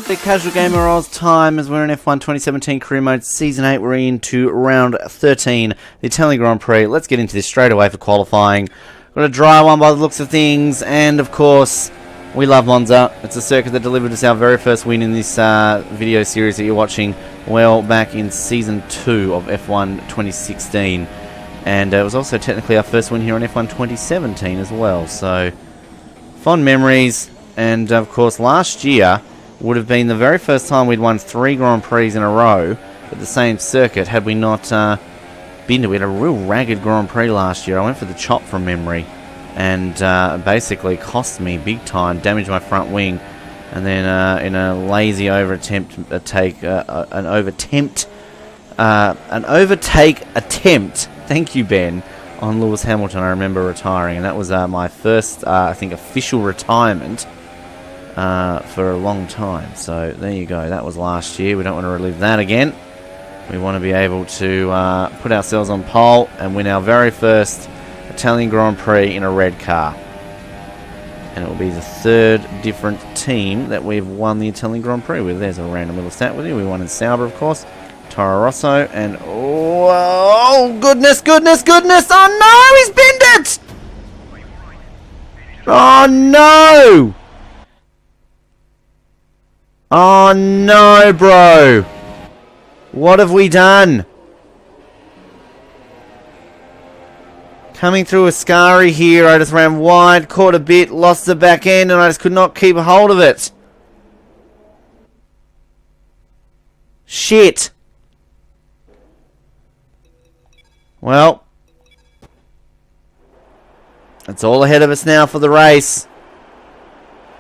The Casual Gamer Oz time as we're in F1 2017 Career Mode Season 8. We're into round 13, the Italian Grand Prix. Let's get into this straight away for qualifying. Got a dry one by the looks of things, and of course, we love Monza. It's a circuit that delivered us our very first win in this video series that you're watching well back in Season 2 of F1 2016. And it was also technically our first win here on F1 2017 as well. So, fond memories. And of course, last year would have been the very first time we'd won 3 Grand Prix in a row at the same circuit had we not been to it. We had a real ragged Grand Prix last year. I went for the chop from memory and basically cost me big time, damaged my front wing, and then in a lazy an overtake attempt, thank you Ben, on Lewis Hamilton. I remember retiring, and that was my first I think official retirement for a long time. So there you go, that was last year. We don't want to relive that again. We want to be able to put ourselves on pole and win our very first Italian Grand Prix in a red car. And it will be the 3rd different team that we've won the Italian Grand Prix with. There's a random little stat with you. We won in Sauber, of course, Toro Rosso, and oh goodness, goodness, goodness! Oh no, he's binned it! Oh no! Oh no, bro! What have we done? Coming through Ascari here, I just ran wide, caught a bit, lost the back end, and I just could not keep a hold of it. Shit. Well, it's all ahead of us now for the race.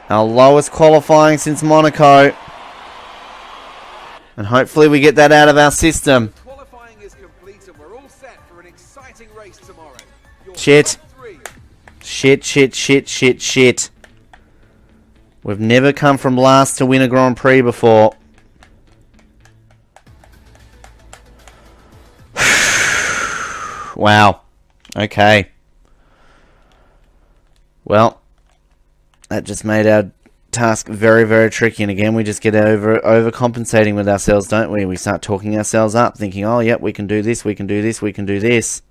Our lowest qualifying since Monaco. And hopefully we get that out of our system. Qualifying is complete and we're all set for an exciting race tomorrow. Shit. Shit, shit, shit, shit, shit. We've never come from last to win a Grand Prix before. Wow. Okay. Well, that just made our task very, very tricky. And again, we just get overcompensating with ourselves, don't we? We start talking ourselves up, thinking, oh, yep, we can do this, we can do this, we can do this.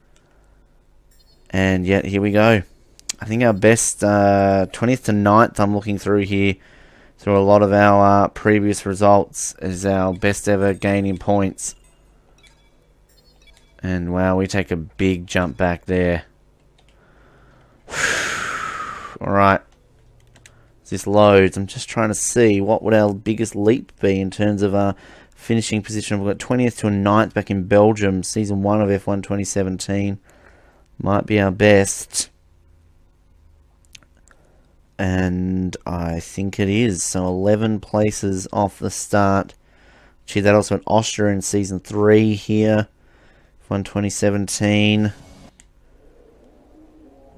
And yet, here we go. I think our best 20th to 9th, I'm looking through here, through a lot of our previous results, is our best ever gain in points. And wow, we take a big jump back there. Alright. As this loads, I'm just trying to see what would our biggest leap be in terms of finishing position. We've got 20th to a 9th back in Belgium, Season 1 of F1 2017. Might be our best. And I think it is. So 11 places off the start. Gee, that also an Austria in Season 3 here. F1 2017.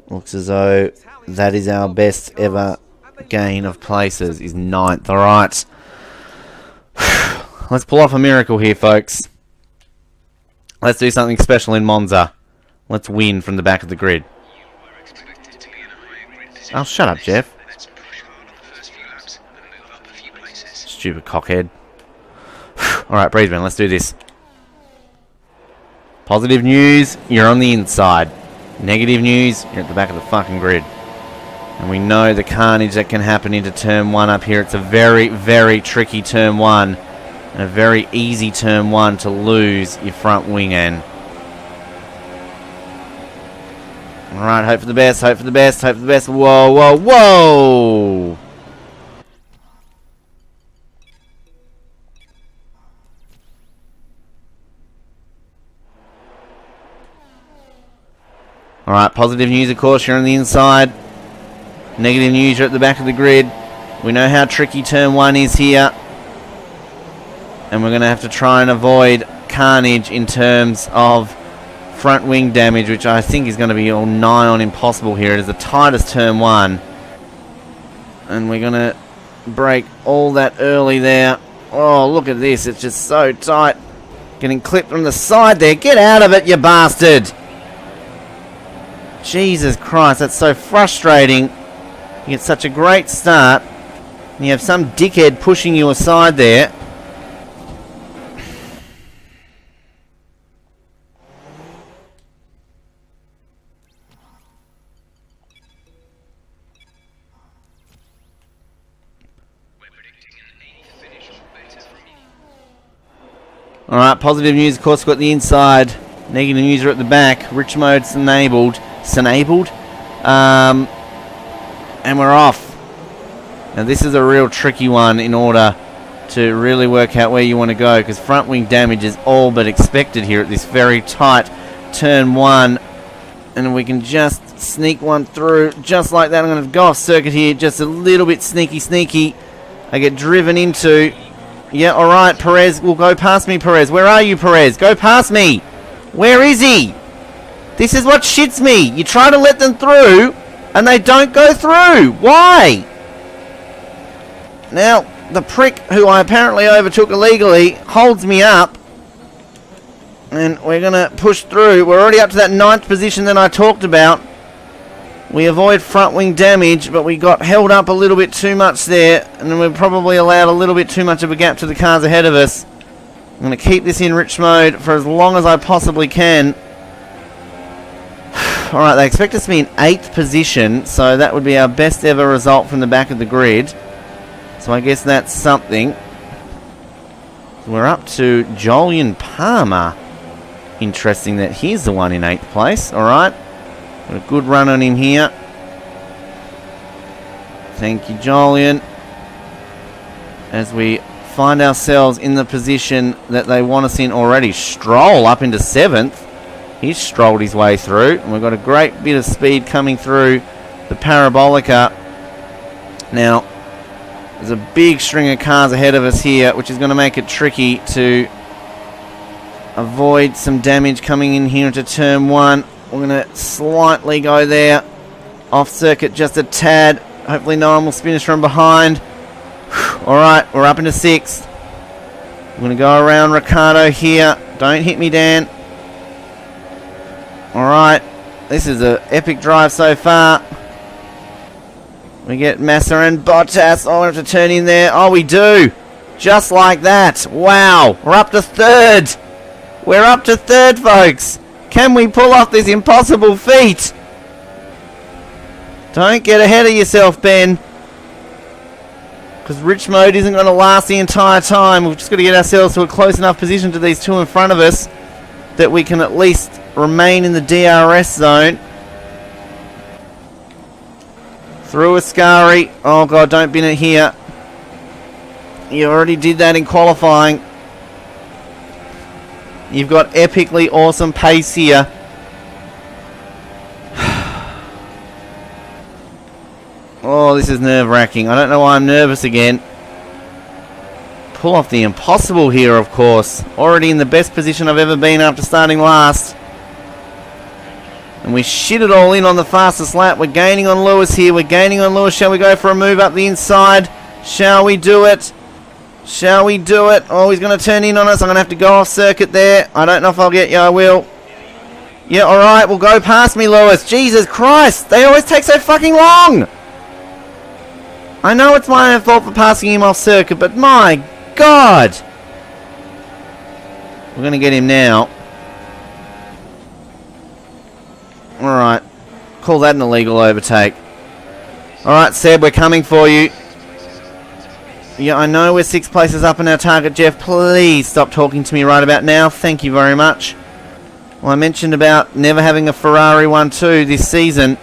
Looks as though that is our best ever gain of places, is 9th. Alright. Let's pull off a miracle here, folks. Let's do something special in Monza. Let's win from the back of the grid. Oh, shut up, Jeff. Stupid cockhead. Alright, Breezeman, let's do this. Positive news, you're on the inside. Negative news, you're at the back of the fucking grid. And we know the carnage that can happen into Turn 1 up here. It's a very, very tricky Turn 1. And a very easy Turn 1 to lose your front wing in. Alright, hope for the best, hope for the best, hope for the best. Whoa, whoa, whoa! Alright, positive news, of course, you're on the inside. Negative news, you're at the back of the grid. We know how tricky Turn 1 is here. And we're going to have to try and avoid carnage in terms of front wing damage, which I think is going to be all nigh on impossible here. It is the tightest Turn 1. And we're going to break all that early there. Oh, look at this. It's just so tight. Getting clipped from the side there. Get out of it, you bastard! Jesus Christ, that's so frustrating. You get such a great start, And you have some dickhead pushing you aside there. Alright, positive news, of course, got the inside. Negative news are at the back. Rich mode's enabled. And we're off. Now this is a real tricky one in order to really work out where you want to go, because front wing damage is all but expected here at this very tight turn 1. And we can just sneak one through just like that. I'm going to go off circuit here, just a little bit sneaky. I get driven into... Yeah, alright, Perez will go past me, Perez. Where are you, Perez? Go past me. Where is he? This is what shits me. You try to let them through, and they don't go through. Why? Now, the prick who I apparently overtook illegally holds me up. And we're going to push through. We're already up to that 9th position that I talked about. We avoid front wing damage, but we got held up a little bit too much there, and then we probably allowed a little bit too much of a gap to the cars ahead of us. I'm going to keep this in rich mode for as long as I possibly can. Alright, they expect us to be in 8th position, so that would be our best ever result from the back of the grid. So I guess that's something. We're up to Julian Palmer. Interesting that he's the one in 8th place. Alright. Got a good run on him here. Thank you, Julian. As we find ourselves in the position that they want us in already. Stroll up into 7th. He's strolled his way through. And we've got a great bit of speed coming through the Parabolica. Now, there's a big string of cars ahead of us here, which is going to make it tricky to avoid some damage coming in here into turn 1. We're going to slightly go there. Off circuit just a tad. Hopefully no one will spin us from behind. Alright, we're up into 6th. I'm going to go around Ricardo here. Don't hit me, Dan. Alright. This is an epic drive so far. We get Massa and Bottas. Oh, we have to turn in there. Oh, we do. Just like that. Wow. We're up to 3rd. We're up to 3rd, folks. Can we pull off this impossible feat? Don't get ahead of yourself, Ben. Because rich mode isn't going to last the entire time. We've just got to get ourselves to a close enough position to these two in front of us that we can at least remain in the DRS zone. Through Ascari. Oh god, don't bin it here. You already did that in qualifying. You've got epically awesome pace here. Oh, this is nerve-wracking. I don't know why I'm nervous again. Pull off the impossible here, of course. Already in the best position I've ever been after starting last. And we shit it all in on the fastest lap. We're gaining on Lewis here. We're gaining on Lewis. Shall we go for a move up the inside? Shall we do it? Shall we do it? Oh, he's going to turn in on us. I'm going to have to go off circuit there. I don't know if I'll get you. I will. Yeah, alright. We'll go past me, Lewis. Jesus Christ. They always take so fucking long. I know it's my own fault for passing him off circuit, but my God. We're going to get him now. Alright. Call that an illegal overtake. Alright, Seb, we're coming for you. Yeah, I know we're 6 places up in our target, Jeff. Please stop talking to me right about now. Thank you very much. Well, I mentioned about never having a Ferrari 1-2 this season.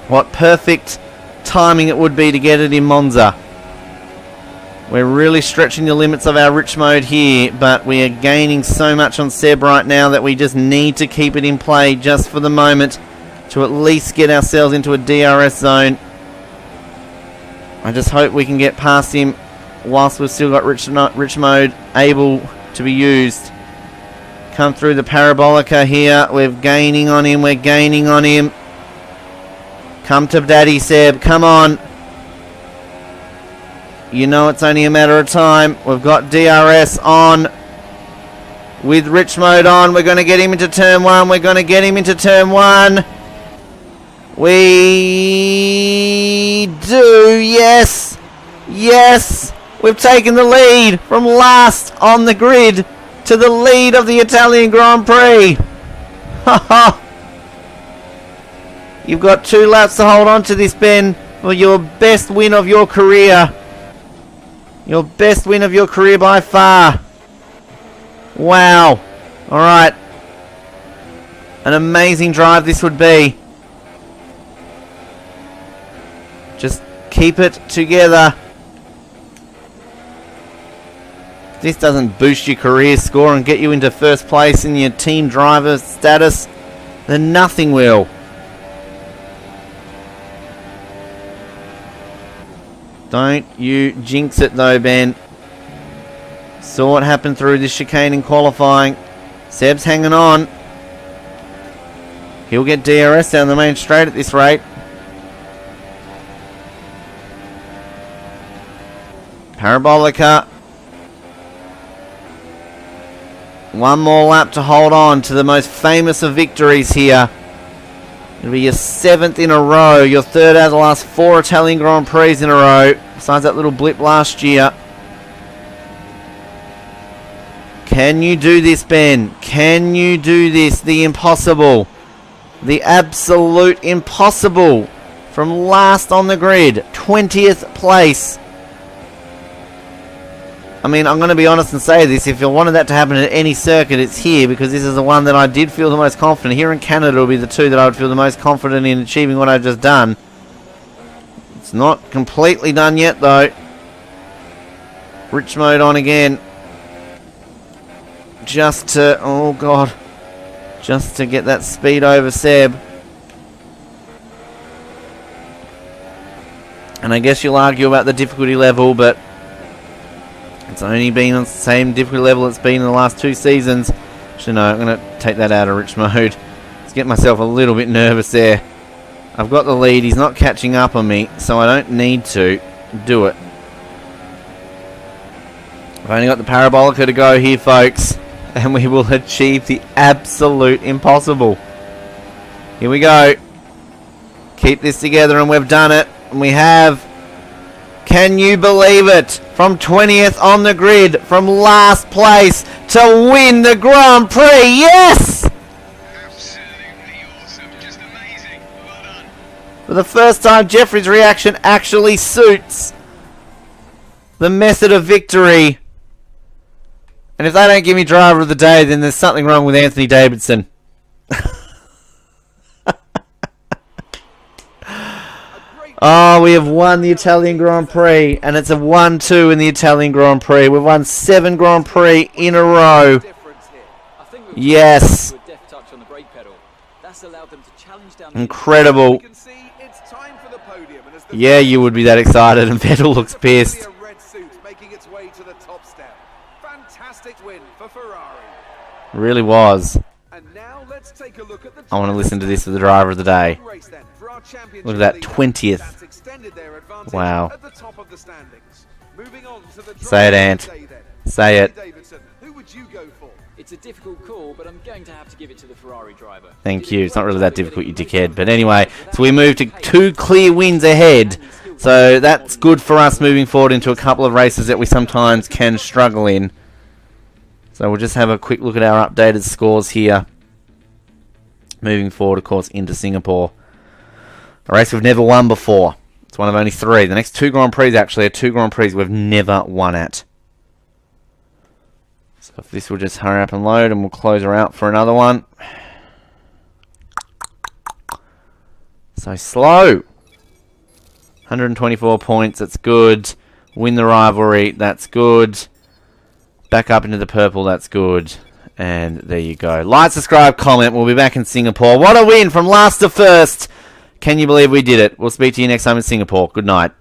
What perfect timing it would be to get it in Monza. We're really stretching the limits of our rich mode here, but we are gaining so much on Seb right now that we just need to keep it in play just for the moment to at least get ourselves into a DRS zone. I just hope we can get past him whilst we've still got rich mode able to be used. Come through the Parabolica here. We're gaining on him. We're gaining on him. Come to Daddy, Seb. Come on. You know it's only a matter of time. We've got DRS on. With rich mode on. We're going to get him into turn 1. We're going to get him into turn 1. We do, yes. Yes! We've taken the lead from last on the grid to the lead of the Italian Grand Prix. Haha! You've got 2 laps to hold on to this, Ben, for your best win of your career. Your best win of your career by far. Wow. Alright. An amazing drive this would be. Just keep it together. If this doesn't boost your career score and get you into first place in your team driver status, then nothing will. Don't you jinx it though, Ben. Saw what happened through this chicane in qualifying. Seb's hanging on. He'll get DRS down the main straight at this rate. Parabolica. One more lap to hold on to the most famous of victories here. It'll be your 7th in a row, your 3rd out of the last 4 Italian Grand Prix in a row, besides that little blip last year. Can you do this, Ben? Can you do this? The impossible. The absolute impossible. From last on the grid, 20th place. I mean, I'm going to be honest and say this. If you wanted that to happen at any circuit, it's here, because this is the one that I did feel the most confident. Here in Canada will be the 2 that I would feel the most confident in achieving what I've just done. It's not completely done yet, though. Rich mode on again. Just to... oh, God. Just to get that speed over Seb. And I guess you'll argue about the difficulty level, but... it's only been on the same difficulty level it's been in the last 2 seasons. Actually, no, I'm going to take that out of rich mode. Let's get myself a little bit nervous there. I've got the lead. He's not catching up on me, so I don't need to do it. I've only got the Parabolica to go here, folks. And we will achieve the absolute impossible. Here we go. Keep this together, and we've done it. And we have... can you believe it? From 20th on the grid, from last place to win the Grand Prix. Yes! Absolutely awesome. Just amazing. Well done. For the first time, Jeffrey's reaction actually suits the method of victory. And if they don't give me driver of the day, then there's something wrong with Anthony Davidson. Oh, we have won the Italian Grand Prix, and it's a 1-2 in the Italian Grand Prix. We've won 7 Grand Prix in a row. Yes. Incredible. Yeah, you would be that excited, and Vettel looks pissed. Fantastic win for Ferrari. Really was. And now let's take a look at the I want to listen to this for the driver of the day. Look at that, 20th. Wow. Say it, Ant. Say it. Who would you go for? It's a difficult call, but I'm going to have to give it to the Ferrari driver. Thank you. It's not really that difficult, you dickhead. But anyway, so we move to 2 clear wins ahead. So that's good for us moving forward into a couple of races that we sometimes can struggle in. So we'll just have a quick look at our updated scores here. Moving forward, of course, into Singapore. A race we've never won before. It's one of only 3. The next 2 Grand Prix actually are 2 Grand Prix we've never won at. So if this will just hurry up and load, and we'll close her out for another one. So slow. 124 points, that's good. Win the rivalry, that's good. Back up into the purple, that's good. And there you go. Like, subscribe, comment. We'll be back in Singapore. What a win from last to first. Can you believe we did it? We'll speak to you next time in Singapore. Good night.